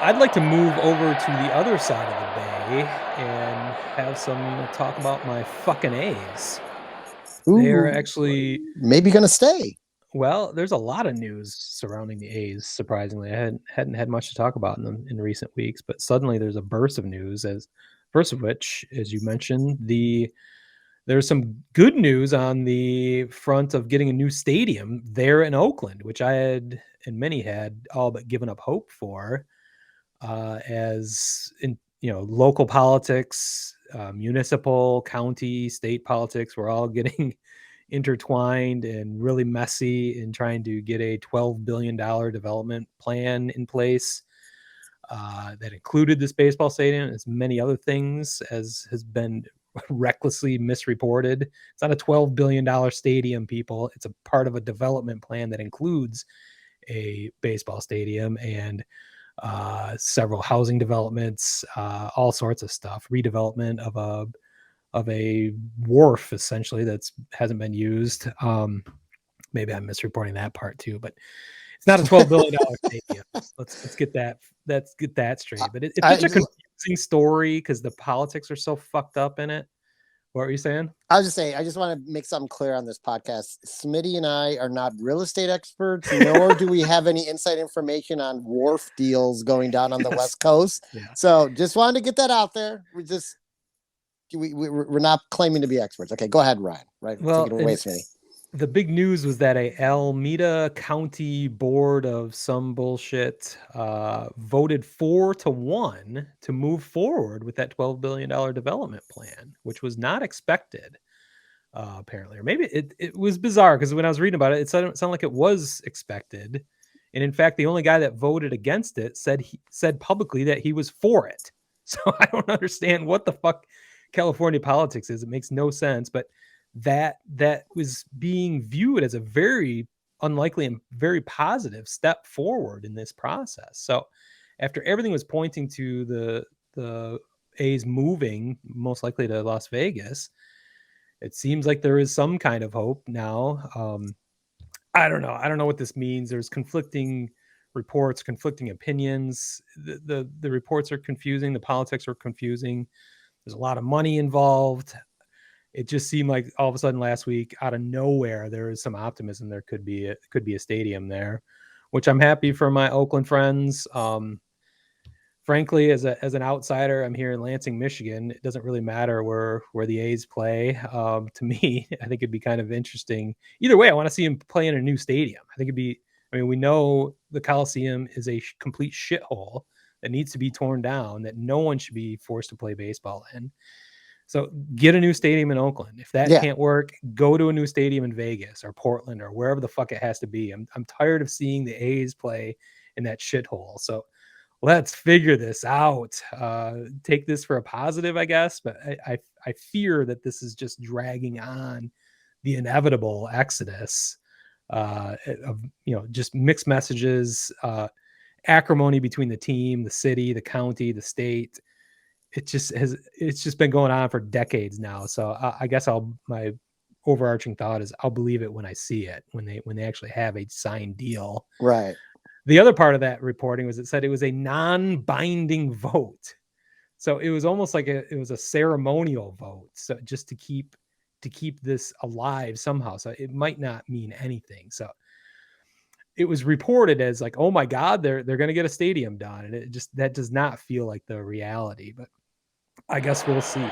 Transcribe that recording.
I'd like to move over to the other side of the bay and have some talk about my fucking A's. They are Who actually maybe going to stay? well, there's a lot of news surrounding the A's, surprisingly. I hadn't had much to talk about in them in recent weeks, but suddenly there's a burst of news as first of which, as you mentioned, there's some good news on the front of getting a new stadium there in Oakland, which I had and many had all but given up hope for. As in local politics, municipal, county, state politics were all getting intertwined and really messy in trying to get a $12 billion development plan in place that included this baseball stadium as many other things as has been recklessly misreported. It's not a $12 billion stadium, people. It's a part of a development plan that includes a baseball stadium and several housing developments, all sorts of stuff, redevelopment of a wharf essentially that's hasn't been used. Maybe I'm misreporting that part too, but it's not a $12 billion stadium. Let's get that straight. But it's I, such a confusing story because the politics are so fucked up in it. What were you saying? I was just saying, I just want to make something clear on this podcast. Smitty and I are not real estate experts, nor do we have any inside information on wharf deals going down on the Yes. West Coast. Yeah. So just wanted to get that out there. We're not claiming to be experts. Okay, go ahead, Ryan. Right, Well, take it away, Smitty. the big news was that a Alameda County board of some bullshit voted 4-1 to move forward with that $12 billion development plan, which was not expected, apparently. Or maybe it was bizarre because when I was reading about it, it sounded like it was expected. And in fact, the only guy that voted against it said publicly that he was for it. So I don't understand what the fuck California politics is. It makes no sense, but that was being viewed as a very unlikely and very positive step forward in this process. So after everything was pointing to the A's moving most likely to Las Vegas, it seems like there is some kind of hope now. I don't know. I don't know what this means. There's conflicting reports, conflicting opinions. The reports are confusing. The politics are confusing. There's a lot of money involved. It just seemed like all of a sudden last week, out of nowhere, there is some optimism. There could be a stadium there, which I'm happy for my Oakland friends. Frankly, as an outsider, I'm here in Lansing, Michigan. It doesn't really matter where the A's play. To me, I think it'd be kind of interesting. Either way, I want to see him play in a new stadium. I think it'd be. I mean, we know the Coliseum is a complete shithole that needs to be torn down. That no one should be forced to play baseball in. So get a new stadium in Oakland. If that can't work, go to a new stadium in Vegas or Portland or wherever the fuck it has to be. I'm tired of seeing the A's play in that shithole. So let's figure this out. Take this for a positive, I guess, but I fear that this is just dragging on the inevitable exodus of just mixed messages, acrimony between the team, the city, the county, the state. It's just been going on for decades now. So I guess my overarching thought is I'll believe it when I see it, when they actually have a signed deal. Right. The other part of that reporting was it said it was a non-binding vote. So it was almost like it was a ceremonial vote. So just to keep this alive somehow. So it might not mean anything. So it was reported as like, oh my God, they're going to get a stadium done. And that does not feel like the reality, but I guess we'll see.